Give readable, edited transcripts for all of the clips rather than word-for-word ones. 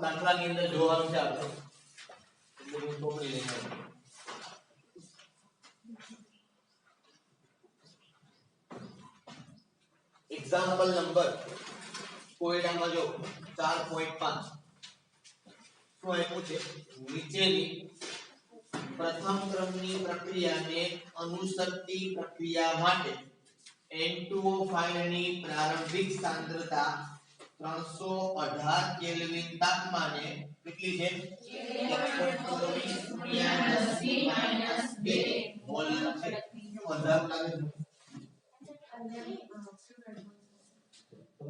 દાખલાની અંદર જોવાનું છે આપણે એટલે હું ચોપડી લઈને આવું एग्जांपल नंबर कोयडाમાં જો 4.5 શું આપ્યું છે નીચેની પ્રથમ ક્રમની પ્રક્રિયાને અનુસરતી પ્રક્રિયા માટે N2O5 ની પ્રારંભિક સાંદ્રતા 318 કેલ્વિન તાપમાને કેટલી છે 124 × 10 - 2 મોલ છે વધારે લાગે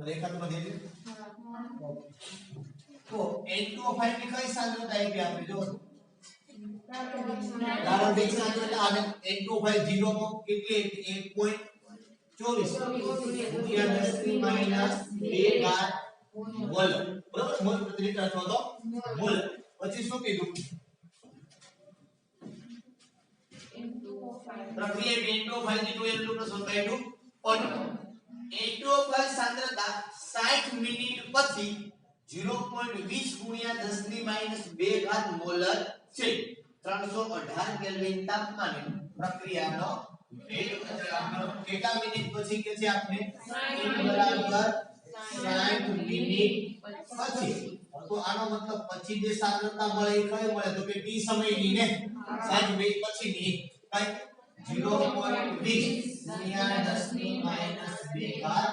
रेखा तो दे तो N2O5 ની કઈ સાંદ્રતા આપી આપણે જો પ્રારંભિક સાંદ્રતા અને N2O5 0 માં કેટલી 1.24 × 10 - 2 મોલ બરાબર મોલ પ્રતિ લિટર અથવા તો મોલ પછી શું કીધું પ્રક્રિયા N2O5 ની 2N2 પણ N2O5 સાંદ્રતા 60 મિનિટ પછી 0.20 × 10 - 2 મોલર છે 318 કેલ્વિન તાપમાને પ્રક્રિયાનો વેગ કેટલા મિનિટ પછી કે છે આપણે બરાબર 60 મિનિટ પછી તો આનો મતલબ પછી જે સાંદ્રતા મળે એ કઈ મળે તો કે t સમયની ને 60 મિનિટ પછીની કઈ 0.20 × 10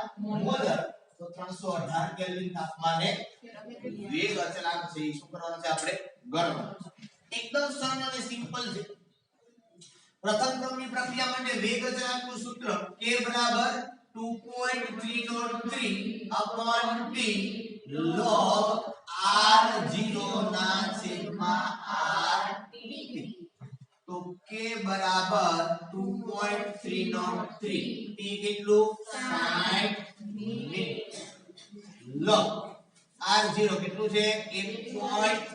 - 2 મોલર તો 318 કેલ્વિન તાપમાને વેગ અચળાંક છે શું કરવાનું છે આપણે ગણવાનું એકદમ સરળ અને સિમ્પલ છે પ્રથમ ક્રમની પ્રક્રિયા માટે વેગ અચળાંકનું સૂત્ર k બરાબર 2.303 / t log r0 ના છેદમાં rt तो k बराबर 2.303 t કેટલું 60 મિનિટ log r0 કેટલું છે 1.24 -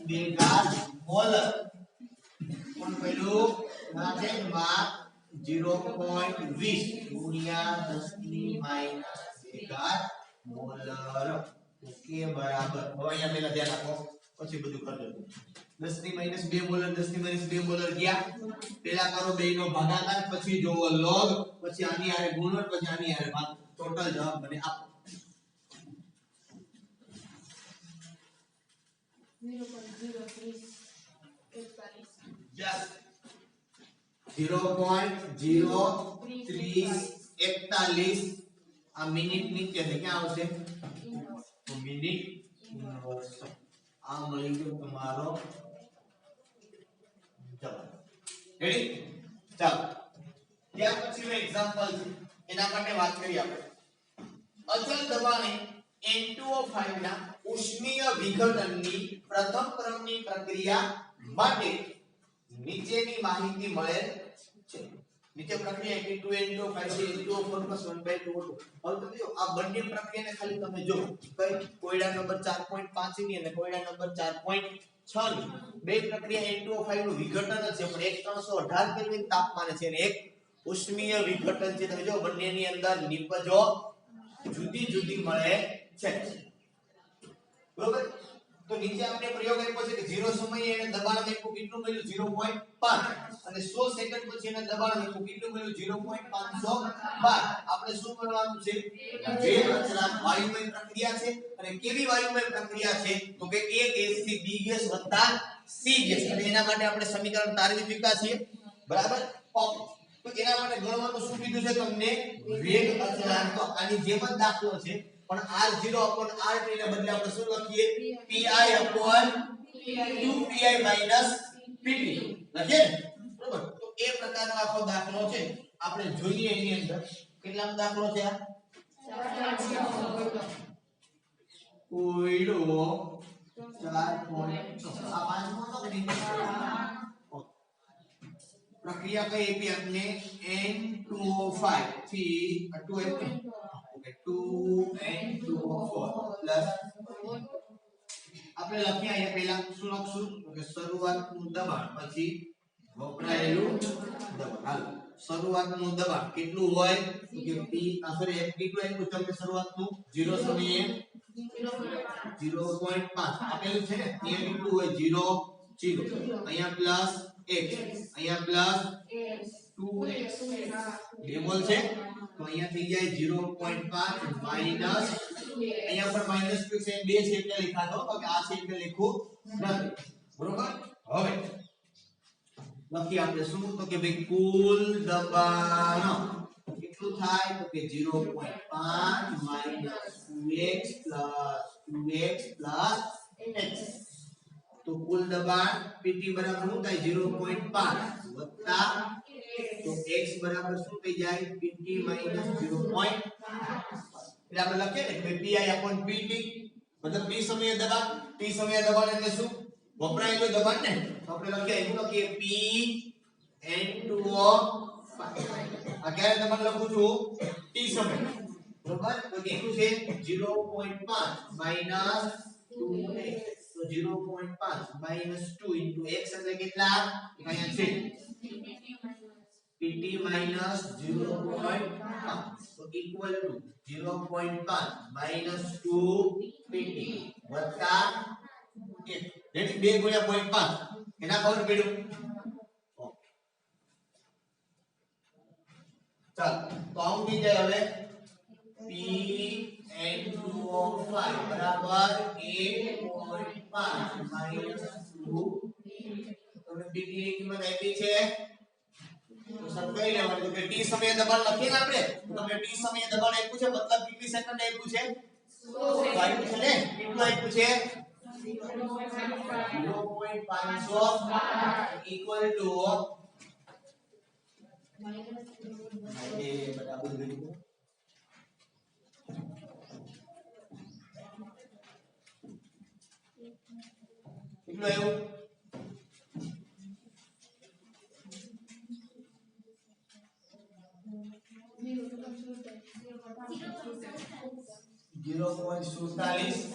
2 મોલર કોણ પેલું ના છેદમાં 0.20 × 10 - 2 મોલર k બરાબર હવે અહીંયા પહેલા ધ્યાન આપો પછી બધું કરી દેજો 10 - 2 મોલર 10 - 2 મોલર ગયા પેલા કરો બેયનો ભાગાકાર પછી જોવો log પછી આની આરે ગુણન પછી આની આરે ભાગ ટોટલ જવાબ મને આપો 0.03041 આ મિનિટ નીચે છે ક્યાં આવશે તો મિનિટ આ મળી ગયો તમારો જવાબ રેડી ચાલો ત્યાર પછીનું એક્ઝામ્પલ છે એના માટે વાત કરીએ આપણે અચળ દબાણે N2O5 ના ઉષ્મીય વિઘટનની પ્રથમ ક્રમની પ્રક્રિયા માટે નીચેની માહિતી મળે છે નીચે પ્રક્રિયા કે 2N2O5 છે N2O4 + 1/2O2 હવે તમે જો આ બંને પ્રક્રિયાને ખાલી તમે જો કઈ કોયડા નંબર 4.5 ની અને કોયડા નંબર 4.6 ની બે પ્રક્રિયા N2O5 નું વિઘટન છે પણ એક 318 કેલ્વિન તાપમાને છે અને એક ઉષ્મીય વિઘટન છે તમે જો બંનેની અંદર નિપજો જુદી જુદી મળે છે બરોબર તો નીચે આપણે પ્રયોગ આપ્યો છે કે 0 સમયે એને દબાણ આપ્યું કેટલું મળ્યું 0.5 અને 100 સેકન્ડ પછી એને દબાણ આપ્યું કેટલું મળ્યું 0.512 આપણે શું કરવાનું છે વેગ અચળાંક વાયુમય પ્રક્રિયા છે અને કેવી વાયુમય પ્રક્રિયા છે તો કે A ગેસ થી B ગેસ વત્તા C ગેસ અને એના માટે આપણે સમીકરણ તારવી ચૂક્યા છીએ બરાબર તો એના માટે ગણવાનું શું કીધું છે તમને વેગ અચળાંક તો આની જેમ જ દાખલો છે પણ r0 / rt ને બદલે આપણે શું લખીએ pi / 2pi - pt લખીએ બરોબર તો એ પ્રકારનો આખો દાખલો છે આપણે જોઈએ એની અંદર કેટલામો દાખલો છે આ કોયડો 4.6 આ પાંચમો તો કે પ્રક્રિયા કઈ આપી આપણે N2O5 થી 2N2O4 પ્લસ આપણે લખ્યા અહીંયા પહેલા શું લખશું તો કે શરૂઆતનું દબાણ પછી વપરાયેલું દબાણ હાલ શરૂઆતનું દબાણ કેટલું હોય તો કે p સોરી કેટલું આપ્યું તમને શરૂઆતનું 0 સમયે 0.5 આપેલું છે ને અહીંયા કેટલું હોય 0 0 અહીંયા પ્લસ x અહીંયા પ્લસ 2x ડેમોલ છે તો અહીંયા થઈ જાય 0.5 માઈનસ અહીંયા પર માઈનસ q છે 2 છે એટલે લખાતો તો કે આ છે એટલે લખું નથી બરોબર હવે લખી આપણે શું તો કે ભાઈ કુલ દબાણ કેટલું થાય તો કે 0.5 માઈનસ 2x x તો કુલ દબાણ pt બરાબર શું થાય 0.5 વત્તા તો x બરાબર શું થઈ જાય pt માઈનસ 0.5 એટલે આપણે લખીએ ને કે pi upon pt મતલબ t સમય દબાણ એટલે શું વપરાયેલું દબાણ ને તો આપણે લખીએ p n2o આ ક્યારે દબાણ લખું છું t સમય બરોબર તો કેટલું છે 0.5 માઈનસ 2x તો 0.5 માઈનસ 2 into x એટલે કેટલા અહીંયા છે pt માઈનસ 0.5 તો ઇક્વલ ટુ 0.5 માઈનસ 2 pt વત્તા 1 એટલે 2 ગુણ્યા 0.5 એના ખબર પડ્યું ચાલ તો આવું થઈ જાય હવે p n2o5 બરાબર 8.5 માઈનસ 2 તમને pt ની કિંમત આપી છે તો સબ કરી લેવાનું તો કે t સમય દબાણ લખીએ ને આપણે તો તમને t સમય દબાણ આપ્યું છે મતલબ કેટલી સેકન્ડ આપ્યું છે 100 આપ્યું છે ને કેટલું આપ્યું છે 0.500 equal to બરાબર કેટલું આવ્યું 0.47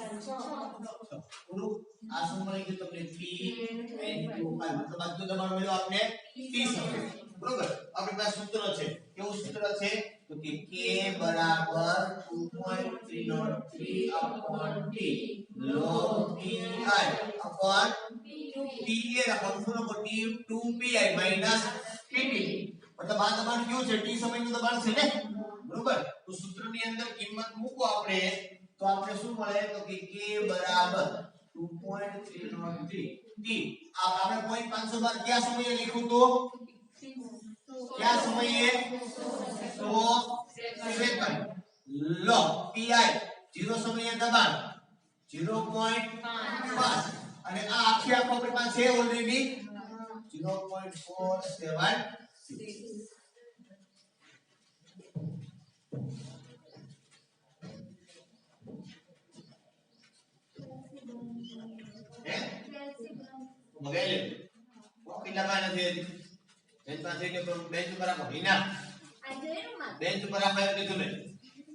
પૂરું આ શું મળી ગયું તમને p n2 મતલબ આ દબાણ મળ્યું આપને t સમય બરોબર આપણી પાસે સૂત્ર છે કેવું સૂત્ર છે તો કે k બરાબર 2.303 upon t log pi upon pa upon 2pi minus pt મતલબ આ દબાણ કયું છે t સમયનું દબાણ છે ને બરોબર તો સૂત્રની અંદર કિંમત મૂકો આપણે તો આપણે શું મળે તો કે k બરાબર 2.303 t આ આપણે 0.512 કયા સમયે લખ્યું તો क्या समय है 100 सेकंड लो pi 0 સમયે દબાણ 0.5 અને આ આખી આખો આપણી પાસે છે ઓલરેડી 0.476 મગેલે કોપી લગાને દે બેંચ પાસે કે બેંચ ઉપર રાખો હિના બેંચ ઉપર રાખો કે તમે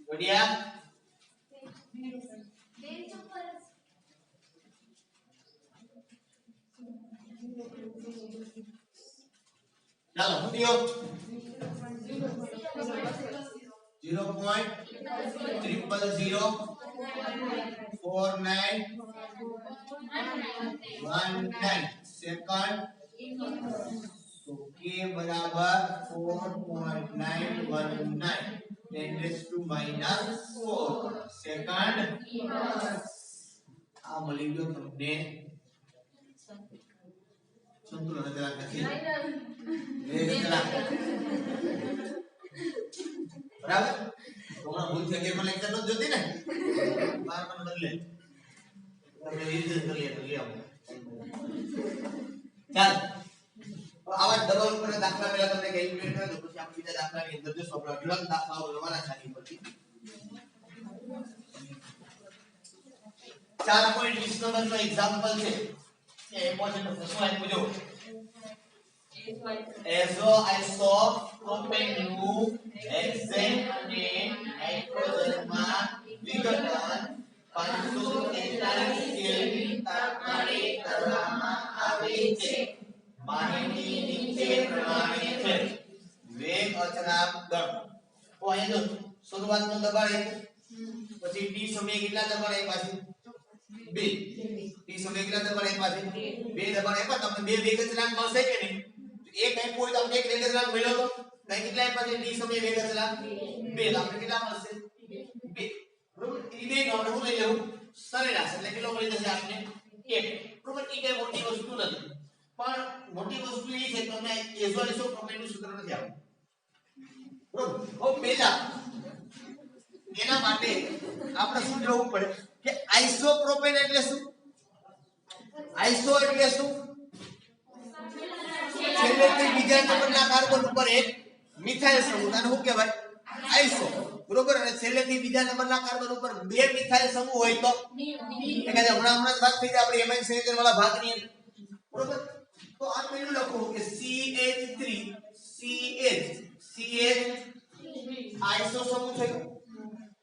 बढ़िया બેંચ ઉપર ચાલો મૂક્યો 0.0004919 सेकंड तो k बराबर 4.919 10 raised to minus 4 सेकंड आ મળી ગયો તમને સંતુલન જરા નથી બરાબર તોમરા ભૂલ છે કે લેક્ચર નો જોતી ને બાર પણ બદલે તમે રિવિઝન કરી લે આવો ચાલ તો આવા દબાણ ઉપર દાખલા પહેલા તમને કેલ્ક્યુલેટ કરી દો પછી આપણે બીજા દાખલાની અંદર જો આપણે અઢળક દાખલાઓ લેવાના છે આની પરથી 4.20 નંબરનો એક્ઝામ્પલ છે એ ઇમ્પોર્ટન્ટ પ્રશ્ન આપ્યો જો એઝો આઇસોપ્રોપેનનું હેક્સેન અને નાઇટ્રોજનમાં વિઘટન 543 કેલ્વિન તાપમાને કરવામાં આવે છે માહિતી નીચે પ્રમાણે છે વેગ અચળાંક દળ તો અહીંયા જો શરૂઆતનું દબાણ પછી t સમયે કેટલા દબાણ આપ્યા છે 2 t સમયે કેટલા દબાણ આપ્યા છે 2 દબાણ આપ્યા તમને બે વેગ અચળાંક મળશે કે નહીં એક આપ્યો હોય તો આપણે એક વેગ અચળાંક મળ્યો તો નહીં કેટલા આપ્યા છે t સમયે વેગ અચળાંક 2 તો આપણે કેટલા મળશે 2 બરોબર એ બે નો આપણે શું લઈ લેવું સરેરાશ એટલે કેટલો મળી જશે આપણે 1 બરોબર એ કઈ મોટી વસ્તુ નથી પણ મોટી વસ્તુ એ છે કે તમને આઇસોપ્રોપેન નું સૂત્ર નથી આવતું બરોબર હવે પહેલા એના માટે આપણે શું જોવું પડે કે આઇસોપ્રોપેન એટલે શું આઇસો એટલે શું છેલ્લેથી બીજા નંબરના કાર્બન ઉપર એક મિથાઇલ સમૂહ આને શું કહેવાય આઇસો બરોબર અને છેલ્લેથી બીજા નંબરના કાર્બન ઉપર બે મિથાઇલ સમૂહ હોય તો એટલે કે હમણાં જ વાત થઈ આપણે એમાઇન સંયોજન વાળા ભાગની બરોબર તો આ પેલું લખો કે CH3 CH આઇસો સમૂહ છે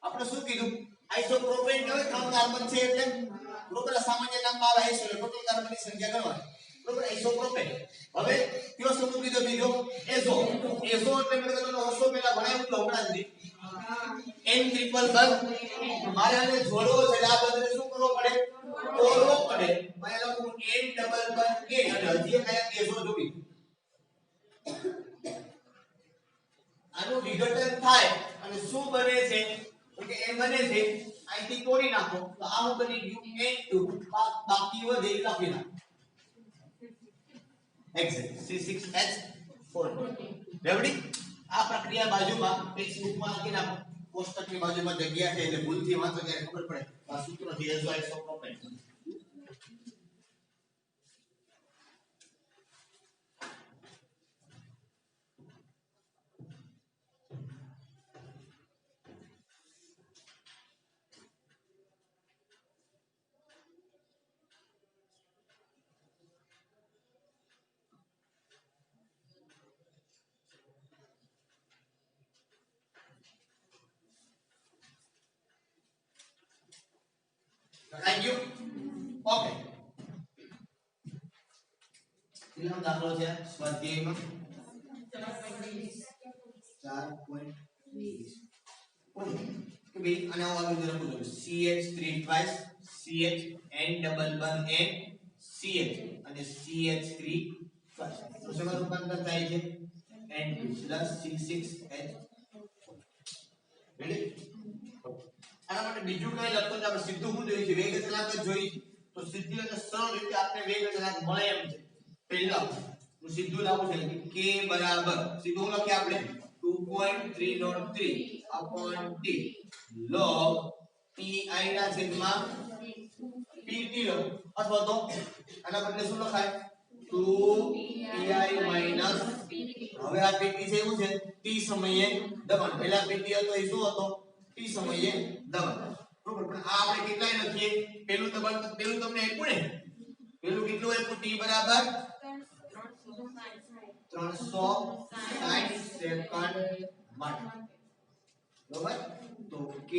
આપણે શું કીધું આઇસોપ્રોપેન કહેવાય ત્રણ કાર્બન છે એટલે બરોબર સામાન્ય નામમાં આવે આઇસો એટલે ટોટલ કાર્બનની સંખ્યા ગણવાની બરોબર આઇસોપ્રોપેન હવે કયો સમૂહ કીધો બીજો એઝો એઝો એટલે મેં તમને વર્ષો પહેલા ભણાવ્યું તો હમણાં જ n ટ્રિપલ બંધ મારે આને જોડવો છે આ બદલે શું કરવો પડે તોડવો પડે મેં લખું n ડબલ બંધ a અને હજી એક આયા એઝો જોડી આનું વિઘટન થાય અને શું બને છે તો કે એ બને છે અહીંથી તોડી નાખો તો આ હું બની ગયું n2 બાકી વધે લખી નાખો એક્ઝેક્ટ C6H4 રેવડી આ પ્રક્રિયા બાજુમાં ટેક્સ્ટબુકમાં લખી નાખો કોષ્ટકની બાજુમાં જગ્યા છે એટલે ભૂલથી વાંચો ત્યારે ખબર પડે આ સૂત્ર છે આઇસોપ્રોપેન Thank you. Okay. કેટલાનો દાખલો છે સ્વાધ્યાયમાં 4.20 ઓકે કે ભાઈ આને આવું જરા પૂછો CH3 twice CH n double one n CH અને CH3 twice તો શેમાં રૂપાંતર થાય છે n2 C6H રેડી આના માટે બીજું કઈ લખતો આપણે સીધું શું જોઈએ છે વેગ અચળાંક જ જોઈએ તો સીધી અને સરળ રીતે આપણે વેગ અચળાંક મળે એમ છે પહેલા હું સીધું લાવું છે કે k બરાબર સીધું લખીએ આપણે 2.303 upon t log pi ના છેદમાં pt લો અથવા તો આના બદલે શું લખાય 2pi minus હવે આ pt છે એવું છે t સમયે દબાણ પહેલા pt હતો એ શું હતો t સમયે દબાણ બરોબર પણ આ આપણે કેટલાય લખીએ પહેલું દબાણ પહેલું તમને આપ્યું ને પહેલું કેટલું આપ્યું t બરાબર 360 સેકન્ડ માટે બરાબર તો k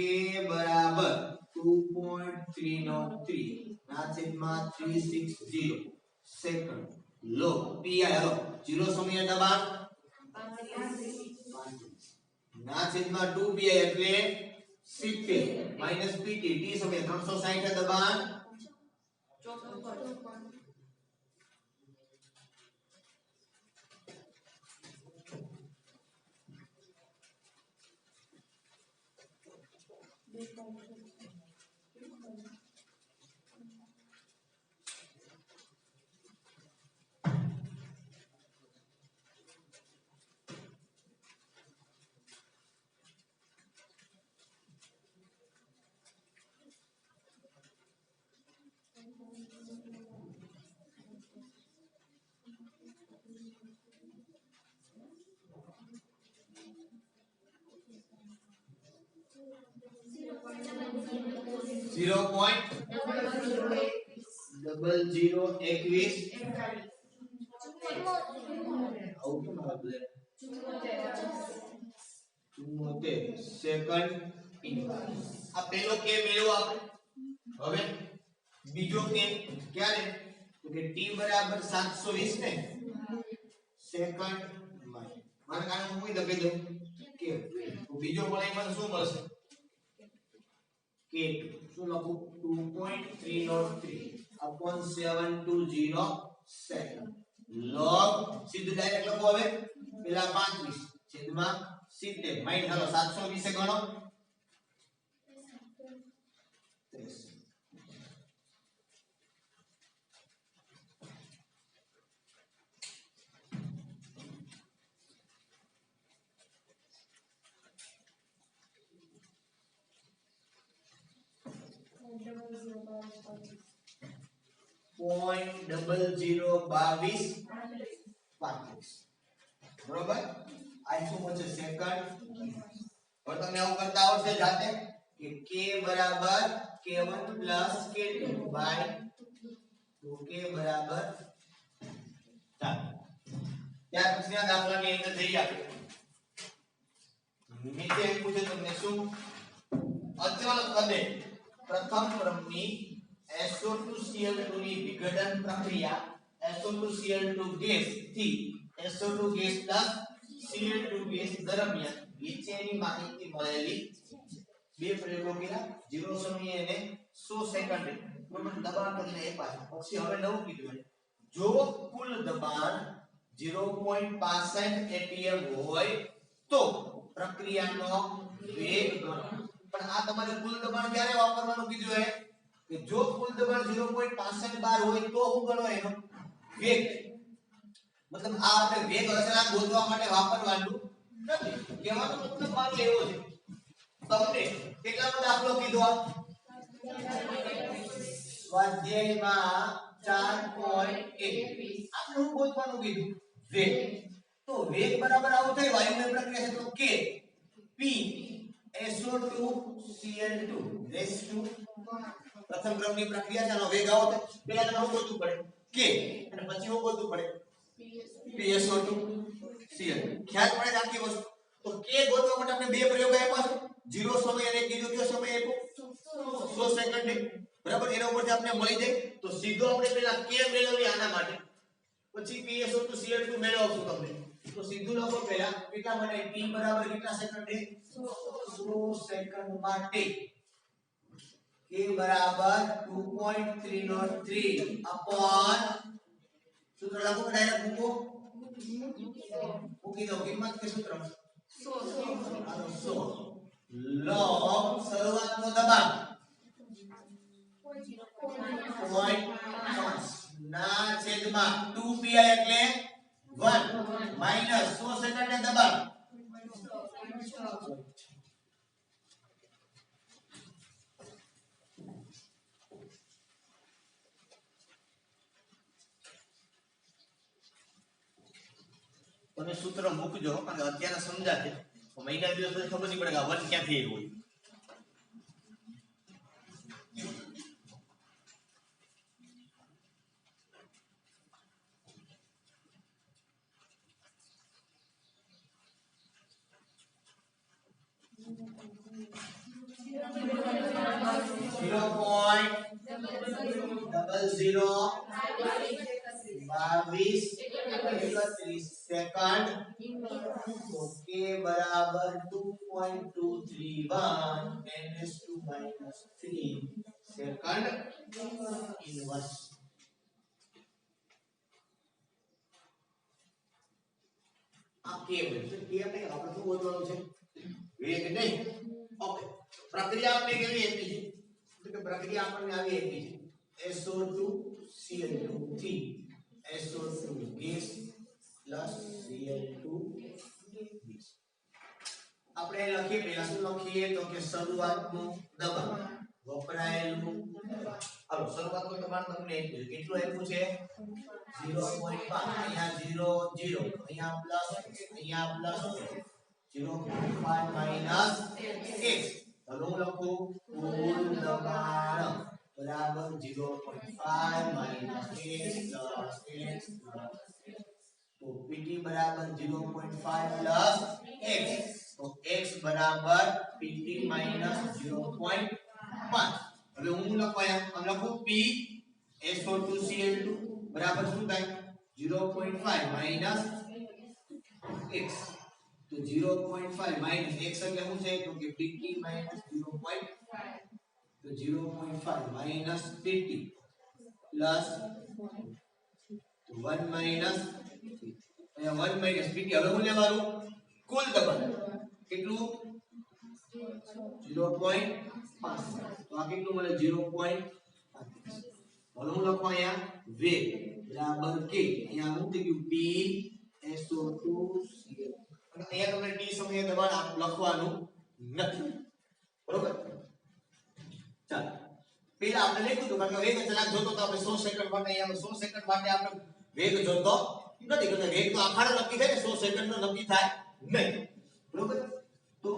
બરાબર 2.303 ના છેદમાં 360 સેકન્ડ લો pi હાલો 0 સમયે દબાણ ના છેદમાં 2pi એટલે 70 માઈનસ pt t સમયે 360 દબાણ 0.0021 સેકન્ડ આ પહેલો કે મેળવો આપણે હવે બીજો કે ક્યારે તો કે t બરાબર 720 ને સેકન્ડ માં મારે કારણે હું લખી દઉં કે તો બીજો મળે મને શું મળશે K2 શું લખું 2.303 upon 720 સેકન્ડ log સીધું ડાયરેક્ટ લખો હવે પેલા 35 છેદમાં 70 માઈનસ હાલો 720 ગણો 0.0022 બરોબર આ શું છે સેકન્ડ હવે તમને આવું કરતા આવડશે જાતે કે k બરાબર k1 k2 બાય તો k બરાબર 4 ત્યાર પછીના દાખલાની અંદર જઈએ આપણે નીચે એમ પૂછે તમને શું અચળ કદે પ્રથમ ક્રમની SO2Cl2 ની વિઘટન પ્રક્રિયા SO2Cl2 ગેસ થી SO2 gas plus Cl2 gas દરમિયાન નીચેની માહિતી મળેલી બે પ્રયોગો કર્યા 0 સમયે અને 100 સેકન્ડે બરોબર દબાણ કરીને એક પાછું પછી હવે નવું કીધું જો કુલ દબાણ 0.65 atm હોય તો પ્રક્રિયાનો વેગ ગણો પણ આ તમારે કુલ દબાણ ક્યારે વાપરવાનું કીધું છે કે જો કુલ દબાણ 0.65 બાર હોય તો હું ગણો એનો વેગ મતલબ આ આપણે વેગ અચળાંક ગોતવા માટે વાપરવાનું નથી કહેવાનો મતલબ મારો એવો છે તમને કેટલાનો દાખલો કીધો આ સ્વાધ્યાયમાં 4.1 આપણે શું ગોતવાનું કીધું વેગ તો વેગ બરાબર આવું થાય વાયુમય પ્રક્રિયા છે તો k p SO2 Cl2 raise to પ્રથમ ક્રમની પ્રક્રિયા છે આનો વેગ આવો તો પહેલા તમારે ગોતવું પડે k અને પછી શું ગોતવું પડે PSO2 Cl ખ્યાલ પડે છે આખી વસ્તુ તો k ગોતવા માટે આપણે બે પ્રયોગ આપ્યા છે 0 સમય અને બીજો કયો સમય આપ્યો 100 સેકન્ડે બરાબર એના ઉપરથી આપણે મળી જાય તો સીધો આપણે પહેલા k મેળવીએ આના માટે પછી PSO2 Cl2 મેળવશું તમને તો સીધું લખો પહેલા કેટલા માટે t બરાબર કેટલા સેકન્ડે 100 સેકન્ડ માટે k બરાબર 2.303 upon સૂત્ર લાગુ ડાયરેક્ટ મૂકો મૂકી દો કિંમત કે સૂત્ર 100 log શરૂઆતનો દબાણ 0.5 ના છેદમાં 2 pi એટલે 1 માઈનસ 100 સેકન્ડે દબાણ તમે સૂત્ર મૂકજો કારણ કે અત્યારે સમજાશે તો મહિના દિવસ પછી ખબર નહીં પડે કે વન ક્યાંથી આવ્યું હોય 0.0022 સેકન્ડ તો k બરાબર 2.231 10⁻³ સેકન્ડ ઇન્વર્સ આ k હોય તો k આપણે આપણે શું ગોતવાનું છે વેગ નહીં ઓકે પ્રક્રિયા આપણે કેવી આપી છે તો કે પ્રક્રિયા આપણને આવી આપી છે SO2 Cl2 થી SO2 gas plus Cl2 gas આપણે લખીએ પહેલા શું લખીએ તો કે શરૂઆતનું દબાણ વપરાયેલું હાલો શરૂઆતનું દબાણ તમને કેટલું આપ્યું છે 0.5 અહીંયા 0 0 અહીંયા પ્લસ 0.5 માઈનસ 1 હવે હું લખું કુલ દબાણ બરાબર 0.5 માઈનસ 1 પ્લસ 1 તો pt બરાબર 0.5 પ્લસ x તો x બરાબર pt માઈનસ 0.5 હવે હું લખવાયા આમ લખું p SO2 Cl2 બરાબર શું થાય 0.5 માઈનસ x તો 0.5 માઈનસ x એટલે શું છે તો કે pt માઈનસ 0.5 तो 0.5 minus pt plus 1 minus 1 minus pt હવે હું લેવાનું કુલ દબાણ કેટલું 0.5 તો આ કેટલું મળે 0.5 હવે હું લખવા અહીંયા વેગ બરાબર કે અહીંયા હું થઈ ગયું p SO2 Cl અને અહીંયા તમને t સમયે દબાણ લખવાનું નથી બરોબર ચાલો પેલા આપણે લખ્યું હતું કારણ કે વેગ અચળાંક જોતો તો આપણે 100 સેકન્ડ માટે અહીંયા 100 સેકન્ડ માટે આપણે વેગ જોતો નથી કે વેગ તો આખાડે નક્કી થાય ને 100 સેકન્ડ નો નક્કી થાય નહીં બરોબર તો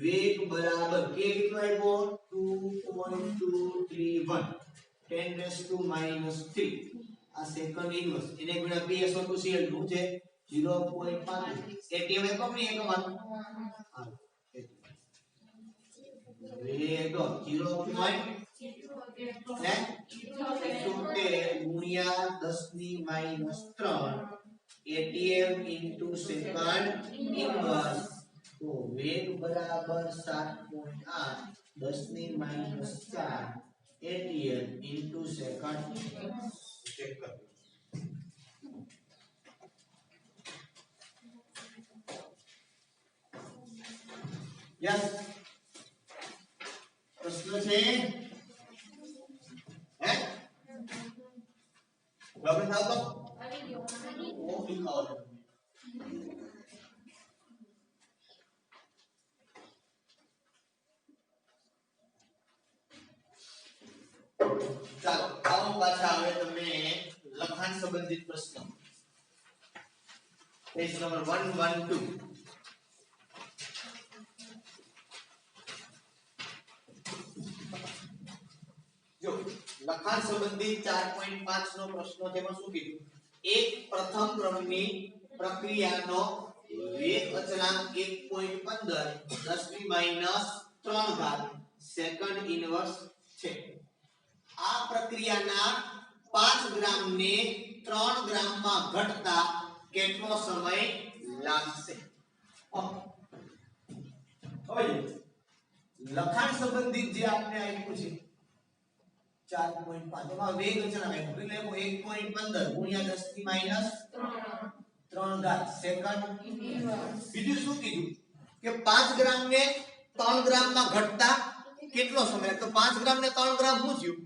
વેગ બરાબર k કેટલો આવ્યો 2.231 10 raised to minus 3 આ સેકન્ડ ઇન્વર્સ એને ગુણ્યા PSO2 Cl નું છે 0.5 એટીએમ એકમ ની એકમ વેગ 0.78 ગુણ્યા 10 ની minus 3 ATM into second inverse તો વેગ બરાબર 7.8 10 ની minus 4 atm into second check कर यस प्रश्न છે હે બરાબર થાવ તો ઓ લિખાઓ ચાલો આવો પાછા હવે તમને લખાણ સંબંધિત પ્રશ્ન પેજ નંબર 112 જો લખાણ સંબંધિત 4.5 નો પ્રશ્ન તેમાં શું કીધું એક પ્રથમ ક્રમની પ્રક્રિયાનો વેગ અચળાંક 1.15 10 ની માઈનસ 3 ઘાત સેકન્ડ ઇન્વર્સ છે આ પ્રક્રિયાના 5 ગ્રામ ને 3 ગ્રામ માં ઘટતા કેટલો સમય લાગશે હવે લખાણ સંબંધિત જે આપણે આપ્યું છે 4.5 એમાં વેગ અચળાંક આપ્યું એટલે 1.15 ગુણ્યા 10 ની માઈનસ 3 ઘાત સેકન્ડ બીજું શું કીધું કે 5 ગ્રામ ને 3 ગ્રામ માં ઘટતા કેટલો સમય તો 5 ગ્રામ ને 3 ગ્રામ શું થયું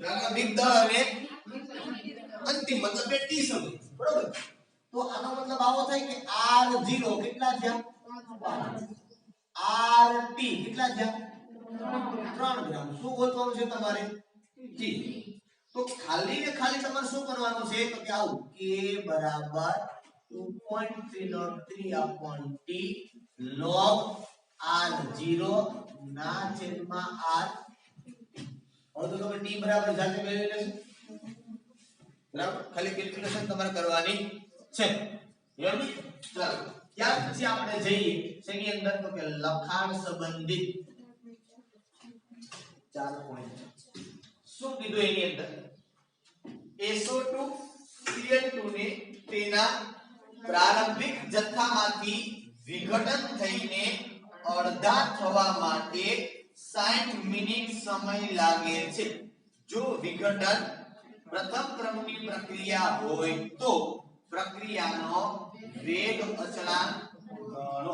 પ્રારંભિક દળ અને અંતિમ મતલબ t સમય બરોબર તો આનો મતલબ આવો થાય કે r0 કેટલા થયા rt કેટલા થયા 3 ગ્રામ શું ગોતવાનું છે તમારે t તો ખાલી ને ખાલી તમારે શું કરવાનું છે તો કે આવું k બરાબર 2.303 upon t log r0 ના છેદમાં r હવે તો તમે t બરાબર જાતે મેળવી લેશો બરાબર ખાલી કેલ્ક્યુલેશન તમારે કરવાની છે રેડી ચાલો ત્યાર પછી આપણે જઈએ શેની અંદર તો કે લખાણ સંબંધિત 4 પોઈન્ટ શું કીધું એની અંદર SO2 Cl2 ને તેના પ્રારંભિક જથ્થામાંથી વિઘટન થઈને અડધા થવા માટે 60 મિનિટ સમય લાગે છે જો વિઘટન પ્રથમ ક્રમની પ્રક્રિયા હોય તો પ્રક્રિયાનો વેગ અચળાંક ગણો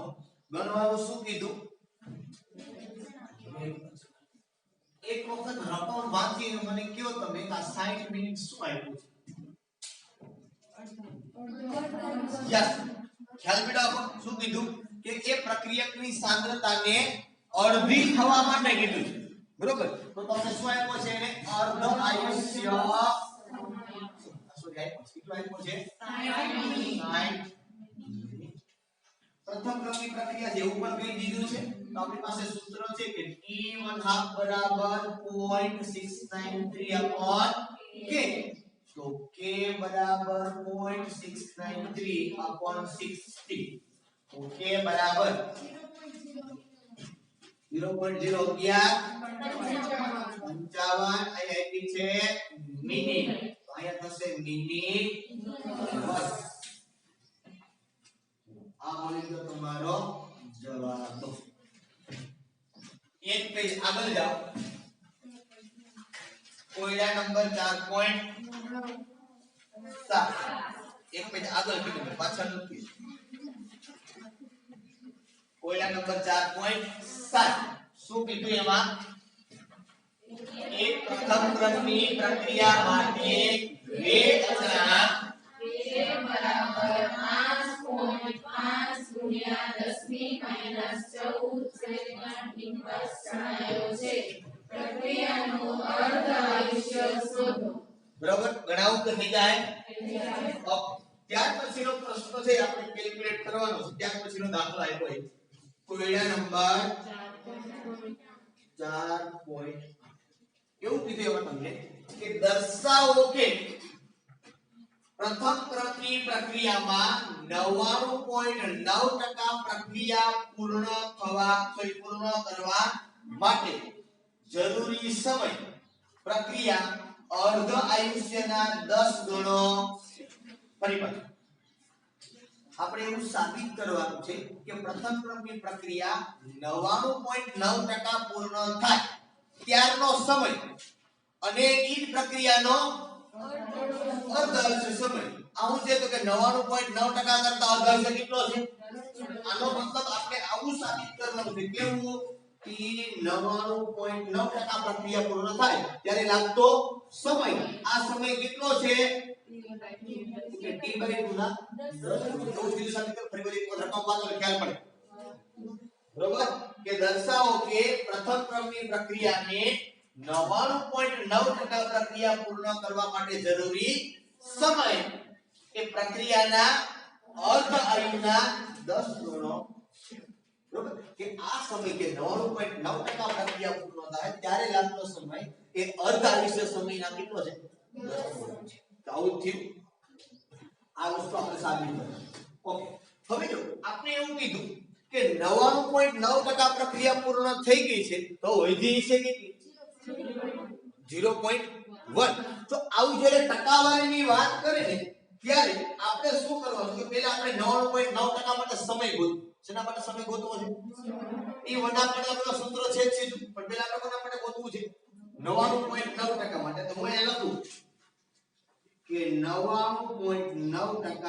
ગણવાનું શું કીધું એક વખત રકમ વાંચીને મને કયો તમે આ 60 મિનિટ શું આપ્યું છે યસ ખ્યાલ બેટા શું કીધું કે એ પ્રક્રિયકની સાંદ્રતાને અડધી થવા માટે કીધું છે બરોબર તો તમને શું આપ્યો છે એને અર્ધ આયુષ્ય કેટલું આપ્યું છે 60 પ્રથમ ક્રમની પ્રક્રિયા છે એવું પણ કહી દીધું છે તો આપણી પાસે સૂત્ર છે કે t1/2 બરાબર 0.693 upon k તો k બરાબર 0.693 upon 60 તો k બરાબર 0.011 55 અહીં આપી છે મિનિટ તો અહીંયા થશે મિનિટ બસ આ મળી ગયો તમારો જવાબ. એક પેજ આગળ જાઓ. કોયડા નંબર 4.7. એક પેજ આગળ કીધું પાછળ નથી. કોયડા નંબર 4.7 શું કીધું એમાં? એક પ્રથમ ક્રમની પ્રક્રિયા માટે વેગ અચળાંક બરાબર ગણાવું કે થઈ જાય. ત્યાર પછીનો પ્રશ્ન છે આપણે કેલ્ક્યુલેટ કરવાનો છે. ત્યાર પછીનો દાખલો આપ્યો છે કોયડા નંબર 4. એવું કીધું એમાં તમને કે દર્શાવો કે પ્રથમ ક્રમની પ્રક્રિયામાં 99.9% પ્રક્રિયા પૂર્ણ કરવા માટે જરૂરી સમય પ્રક્રિયા અર્ધ આયુષ્યના 10 ગણો. ફરી પાછું આપણે એવું સાબિત કરવાનું છે કે પ્રથમ ક્રમની પ્રક્રિયા 99.9% પૂર્ણ થાય ત્યારનો સમય અને ઈ પ્રક્રિયાનો અર્ધ આયુષ્ય સમય આવું છે તો કે 99.9% કરતા અર્ધ આયુષ્ય કેટલો છે? આનો મતલબ આપણે આવું સાબિત કરવાનું છે કેવું કે 99.9% પ્રક્રિયા પૂર્ણ થાય ત્યારે લાગતો સમય આ સમય કેટલો છે? કે t/2 ના 10 એવું કીધું સાબિત કરો. ફરી વળી એક વખત રકમ વાંચો એટલે ખ્યાલ પડે. બરોબર કે દર્શાવો કે પ્રથમ ક્રમની પ્રક્રિયાને 99.9% પ્રક્રિયા પૂર્ણ કરવા માટે જરૂરી સમય એ પ્રક્રિયાના અર્ધ આયુના 10 ગણો. બરોબર કે આ સમય કે 99.9% પ્રક્રિયા પૂર્ણ થાય ત્યારે લાગતો સમય એ અર્ધ આયુષ્ય સમયના કેટલો છે? 10 ગણો છે. તો આવું થયું. આ વસ્તુ આપણે સાબિત કરી. ઓકે હવે જો આપણે એવું કીધું કે 99.9% પ્રક્રિયા પૂર્ણ થઈ ગઈ છે તો વધી છે કેટલી? 0.1. તો આવું જ્યારે ટકાવારીની વાત કરે ને ત્યારે આપણે શું કરવાનું કે પહેલા આપણે 99.9% માટે સમય ગોતવો. શેના માટે સમય ગોતવો છે? એ વડા માટે આપણો સૂત્ર છે જ સીધું પણ પહેલા આપણે કોના માટે ગોતવું છે? 99.9% માટે. તો હું અહીંયા લખું કે 99.9%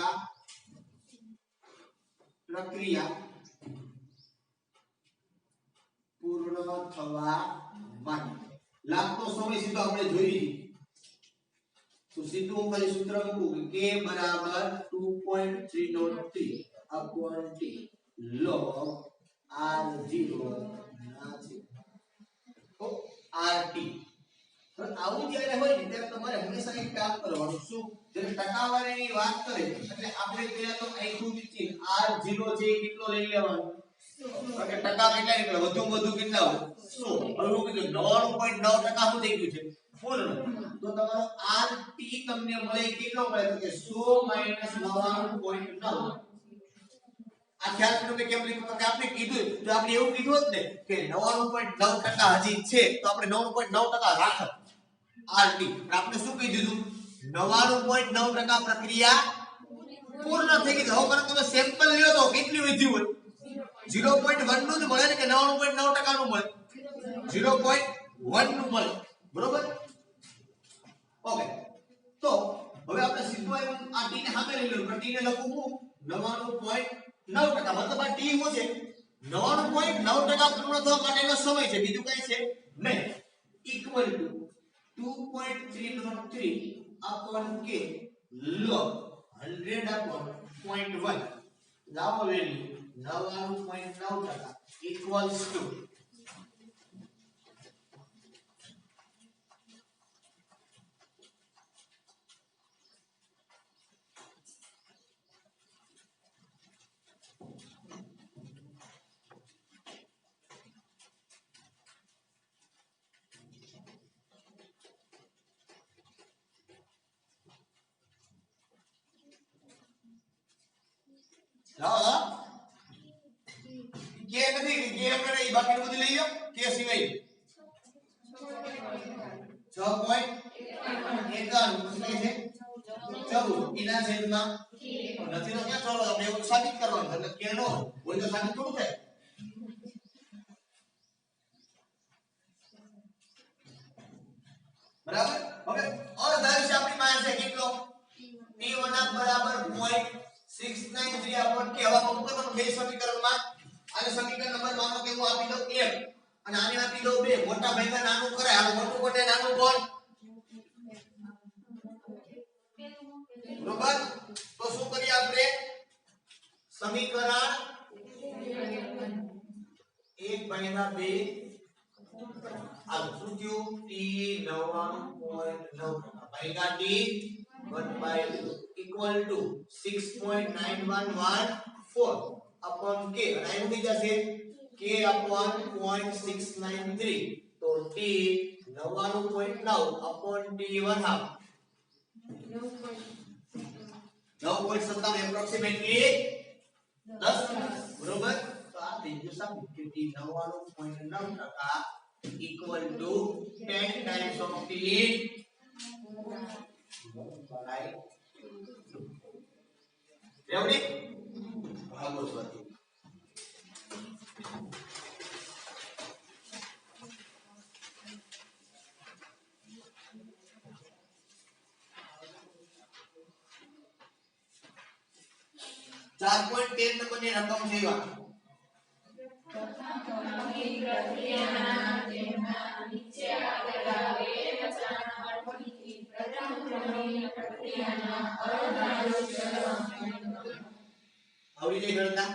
પ્રક્રિયા પૂર્ણ થવા માટે લાગતો સમય સીધો આપણે જોઈ લીધી. તો સીધું હું ખાલી સૂત્ર મૂકું કે k બરાબર 2.303 upon t log r0 ના છે તો rt. તો આવું જ્યારે હોય ને ત્યારે તમારે હંમેશા એક કામ કરવાનું શું જ્યારે ટકાવારીની વાત કરે એટલે આપણે પહેલા તો આખું વિચી r0 જે કેટલો લઈ લેવાનો કે ટકા કેટલા નીકળે વધુ કેટલા હોય 100. હવે હું કીધું 99.9% શું થઈ ગયું છે પૂર્ણ. તો તમારો rt તમને મળે કેટલો મળે તો કે 100 99.9. આ ખ્યાલ કરો કે કેમ લીધું કે આપણે કીધું જો આપણે એવું કીધું હોત ને કે 99.9% હજી છે તો આપણે 99.9% રાખત rt. આપણે શું કહી દીધું 99.9% પ્રક્રિયા પૂર્ણ થઈ ગઈ. હવે પરંતુ તમે સેમ્પલ લ્યો તો કેટલી વધી હોય 0.1 નું જ મળે ને કે 99.9% નું મળે? 0.1 નું મળે. બરોબર. ઓકે તો હવે આપણે સીધું આ t ને સામે લઈ લો. t ને લખું હું 99.9% મતલબ આ t શું છે 99.9% પૂર્ણ થવા માટેનો સમય છે બીજું કઈ છે નહીં. Equal to 2.303 upon k log 100/0.1 લાવો વેલ્યુ 99.9% equals to લાવો કે નથી કે આપણે એ બાકી બધું લઈ લો કે સિવાય 6.51 એટલે છે 14 એના છેદમાં 1 નથી તો ક્યાં ચોરસ આપણે એવું સાબિત કરવાનું એટલે કે નો હોય તો સાબિત થોડું થાય બરાબર હવે અર્ધાયુષ્ય આપણી પાસે કેટલો t1 બરાબર 0.693 upon k હવે મૂકો બે સમીકરણમાં આને સમીકરણ નંબર માનો કે હું આપી દઉં 1 અને આને આપી દઉં 2 મોટા ભાઈના નાનું કરે આ મોટું કોને નાનું કોણ બરાબર તો શું કરીએ આપણે સમીકરણ 1 ભાગ્યા 2 આ શું થયું t 99.9 ભાગ્યા t 1/2 equal to 6.9114 upon k અને આ થઈ જશે k upon 0.693 તો t 99.9 upon t 1/2 9.97 approximately 10 બરોબર તો આ થઈ ગયું સાબિત કે t 99.9% equal to 10 times of t by 2 રેવડી ભાગો સ્વાતી 4.13 નંબરની રકમ લેવા પ્રક્રિયાના જેના નીચે આપેલા બે રચનાના અર્થથી પ્રથમ ક્રમની પ્રક્રિયાના અર્ધાયુષ્ય આવડી ગઈ ગણના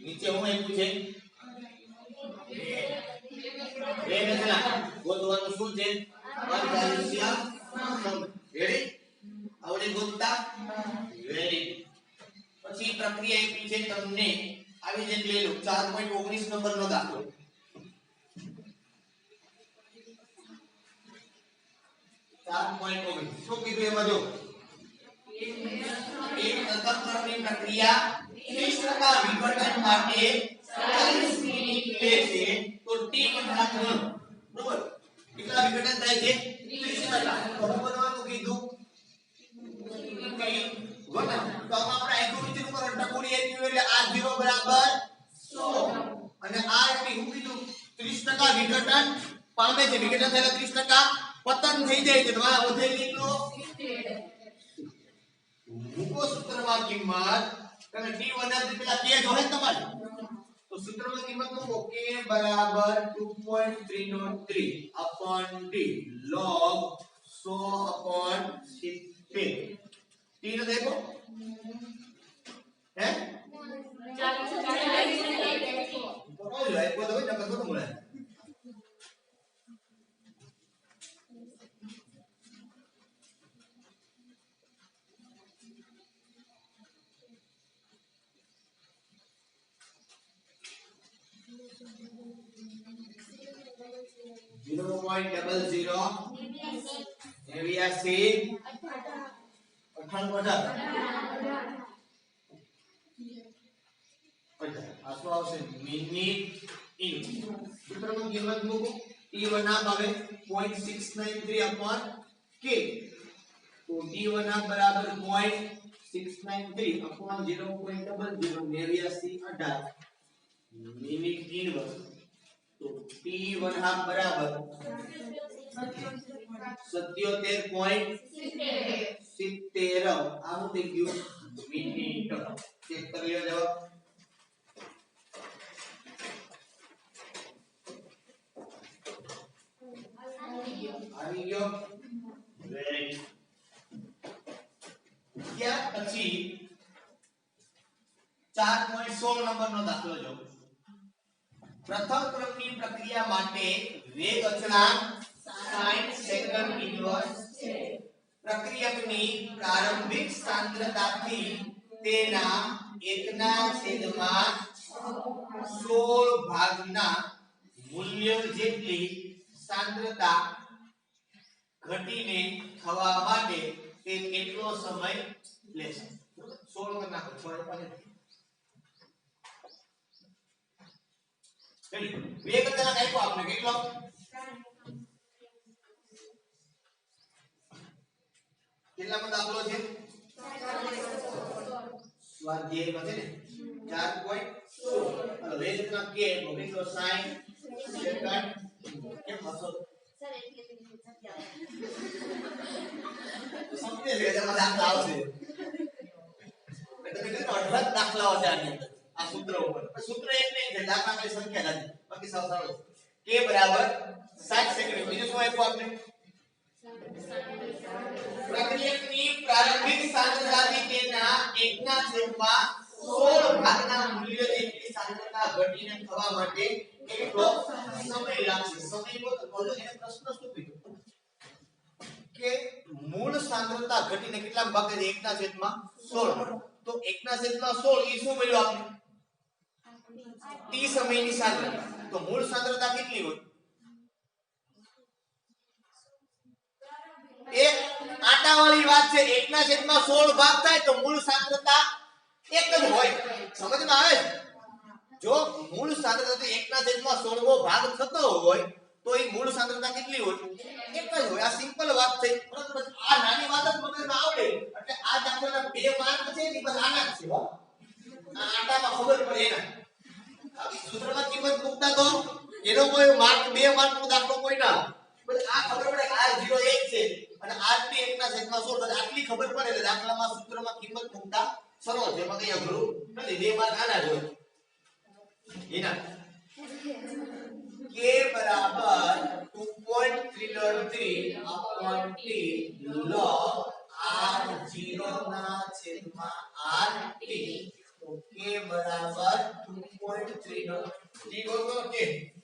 નીચે હું આપ્યું છે બે રચના ગોતવાનું શું છે અર્ધાયુષ્ય રેડી આવડી ગોતતા વેરી પછી પ્રક્રિયા આપી છે તમને આવી જે લઈ લો 4.19 નંબરનો દાખલો 4.19 શું કીધું એમાં જો એક તંત્રની પ્રક્રિયા 30% વિઘટન માટે 40 મિનિટ લે છે તો t કલાક બરોબર કેટલા વિઘટન થાય છે 30% તો બનવાનું કીધું વના તો આપણે આઈક્યુબી નું કરંટ ટકોડી આપ્યું એટલે r0 બરાબર 100 અને r ની હું કીધું 30% વિઘટન પામે છે વિઘટન થયેલા 30% પતન થઈ જાય છે તો આ વધેલી કેટલો 70 મૂકો સૂત્રમાં કિંમત તમે t1 ના પેલા k જોહે તમારે તો સૂત્રમાં કિંમત મૂકો k બરાબર 2.303 upon d log 100 upon 70 t નો देखो है 40 तो बोल लो एक को दो नंबर को बोला 0.00 એવિયાસી 98 આ શું આવશે મિનિટ ઇન સૂત્રનું કિંમત મૂકો t1 ના ભાવે 0.693 upon k તો t1 ના બરાબર 0.693 upon 0.00 18 મિનિટ ઇનવર્સ તો t1 હાફ બરાબર 77.70 આ હું થઈ ગયું મિનિટ ચેક કરી લો જવાબ આવી ગયો વેરી ત્યાર પછી 4.16 નંબરનો દાખલો જો પ્રથમ ક્રમની પ્રક્રિયા માટે વેગ અચળાંક 60 સેકન્ડ ઇન્વર્સ છે પ્રક્રિયકની પ્રારંભિક સાંદ્રતાથી તેના 1/16 ભાગના મૂલ્ય જેટલી સાંદ્રતા ઘટીને થવા માટે તે કેટલો સમય લેશે 16 કરી નાખો 6 પાછળ વેગ અચળાંક આપ્યો આપણે કેટલો કેટલાનો દાખલો છે 16 સ્વાધ્યાયમાં છે ને 4.16 અને વેધના કે નો કેટલો સાઈન સેકન્ડ કેમ હસો સર એટલે સમજે છે એમાં દાખલા આવશે એટલે કે અઢળક દાખલાઓ છે આની અંદર આ સૂત્ર ઉપર સૂત્ર એટલે છે દાખલાની સંખ્યા નથી બાકી સાવ સરળ k બરાબર 60 સેકન્ડ બીજું શું આપ્યું આપણે પ્રક્રિયકની પ્રારંભિક સાંદ્રતાથી તેના 1/16 ભાગના મૂલ્ય જેટલી સાંદ્રતા ઘટીને થવા માટે કેટલો સમય લાગશે સમય બોલો એને પ્રશ્ન શું કીધું કે મૂળ સાંદ્રતા ઘટીને કેટલા ભાગે 1/16 તો 1/16 ઈ શું મળ્યું આપણે t સમયની સાંદ્રતા તો મૂળ સાંદ્રતા કેટલી હોય એક આટાવાળી વાત છે 1/16 ભાગ થાય તો મૂળ સાંદ્રતા એક જ હોય સમજમાં આવે જો મૂળ સાંદ્રતા 1/16 ભાગ થતો હોય તો એ મૂળ સાંદ્રતા કેટલી હોય એક જ હોય આ સિમ્પલ વાત છે પરંતુ આ નાની વાત જ મગજમાં આવડે એટલે આ દાખલાના 2 માર્ક છે ને બસ આના જ છે હો આ આટામાં ખબર પડે એના આ સૂત્રમાં કિંમત મૂકતા તો એનો કોઈ માર્ક 2 માર્કનો દાખલો કોઈ ના બસ આ ખબર પડે કે r0 1 છે અને r2 1/16 બસ આટલી ખબર પડે એટલે દાખલામાં સૂત્રમાં કિંમત મૂકતા સરળ છે એમાં કઈ અઘરું નથી 2 માર્ક આના જ હોય એના k બરાબર 2.303 upon t log r0 ના છેદમાં rt તો k બરાબર 2.303 બોલો કે t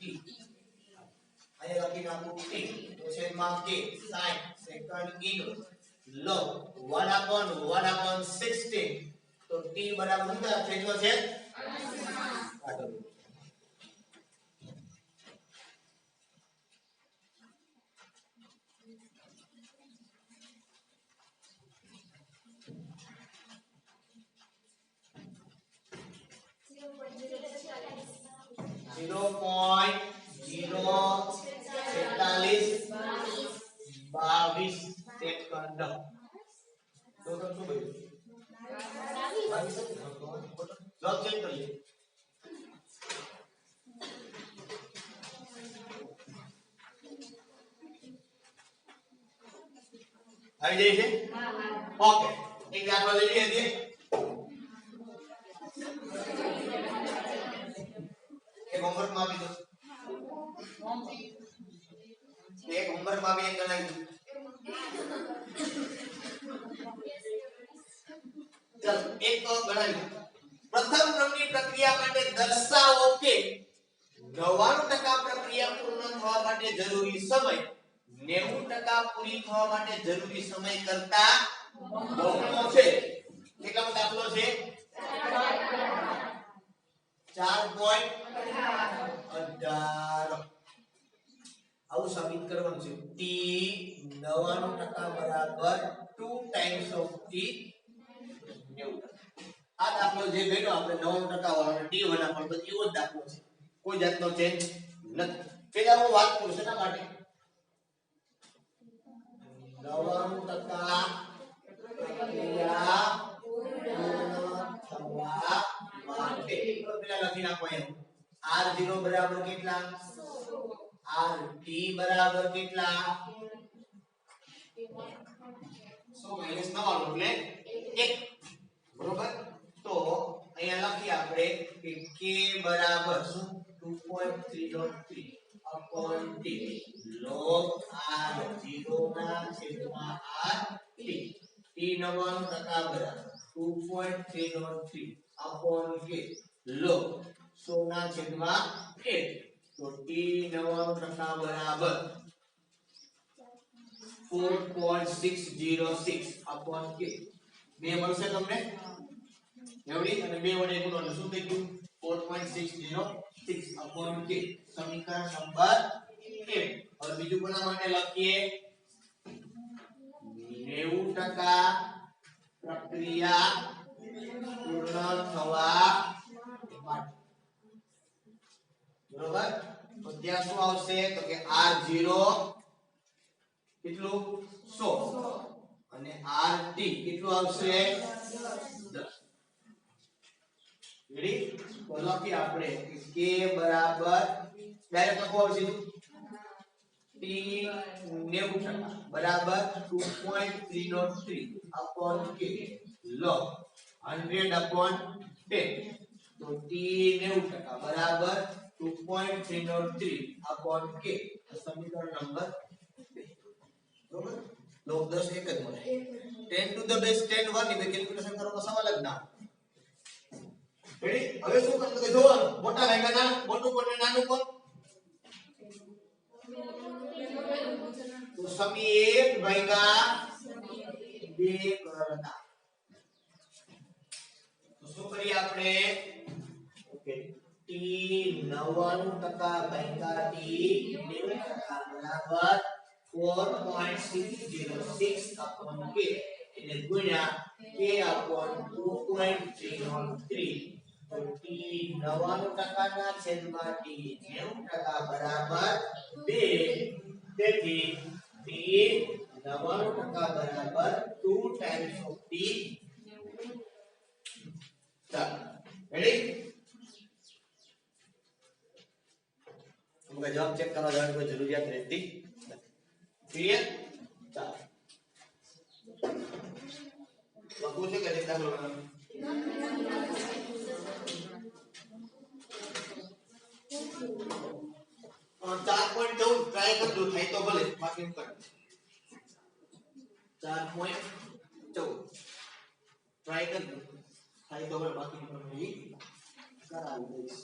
અહીંયા લખી નાખું t તો છેદમાં k sin સેકન્ડ ઇનો log 1/16 તો t બરાબર કેટલા કેટલો છે 0.042 સેકન્ડ તો શું બોલ્યું 22 જવાબ ચેક કરીએ આવી જાય છે ઓકે એક દાખલો લઈ લઈએ એક હોમવર્ક માં આપી દો એક હોમવર્ક માં બી એક ગણાવી દો ચાલો એક તો ગણાવી દો પ્રથમ ક્રમની પ્રક્રિયા માટે દર્શાવો કે 99% પ્રક્રિયા પૂર્ણ થવા માટે જરૂરી સમય 90% પૂરી થવા માટે જરૂરી સમય કરતા બમણો છે કેટલાનો દાખલો છે 4.18 આવું સાબિત કરવાનું છે t 99% બરાબર 2 times of t 90 આ દાખલો જે ગણ્યો આપણે 99% વાળો t વાળા પણ તો એવો જ દાખલો છે કોઈ જાતનો ચેન્જ નથી પહેલા હું વાત કરું શેના માટે 99% પ્રક્રિયા પૂર્ણ થવા માટે પેલા લખી નાખો એમ r0 બરાબર કેટલા rt બરાબર કેટલા 100 - 99 એટલે 1 બરોબર તો અહીંયા લખીએ આપણે કે k બરાબર શું 2.303 upon t log r0 ના છેદમાં rt t 99% બરાબર 2.303 upon k log 100 ના છેદમાં 8 તો t 99% બરાબર 4.606 upon k બે મળશે તમને એવડી અને બે વડે ગુણો એટલે શું થઈ ગયું 4.606 upon k સમીકરણ નંબર 1 હવે બીજું કોના માટે લખીએ 90% પ્રક્રિયા પૂર્ણ થવા માટે બરોબર તો ત્યાં શું આવશે તો કે r0 કેટલું 100 અને rt કેટલું આવશે 10 રેડી તો લખી આપણે કે k બરાબર ડાયરેક્ટ લખવા આવશે t 90% બરાબર 2.303 upon k log 100 upon 10 તો t 90% બરાબર 2.303 upon k સમીકરણ નંબર 2 બરોબર log 10 એક જ મળે 10 to the base 10 1 ની કેલ્ક્યુલેશન કરવાનો સવાલ જ ના રેડી હવે શું કરવું કે જોવાનું મોટા ભાગ્યા નાનું મોટું કોને નાનું કોણ તો સમી 1 ભાગ્યા 2 કરતા તો શું કરીએ આપણે ઓકે t 99% ભાગ્યા t 90% બરાબર 4.606 upon k એને ગુણ્યા k upon 2.303 તો t 99% ના છેદમાં t 90% બરાબર 2 તેથી t 99% બરાબર 2 times of t ચાલો રેડી हमका जवाब चेक करना जाने कोई जरूरियात रहती क्लियर ચાલો લખવું છે કે દાખલો કરવાનો 4.14 ટ્રાય કરજો થાય તો ભલે બાકી કર 4.14 ટ્રાય કરજો થાય તો ભલે બાકી કરાવી દઈશ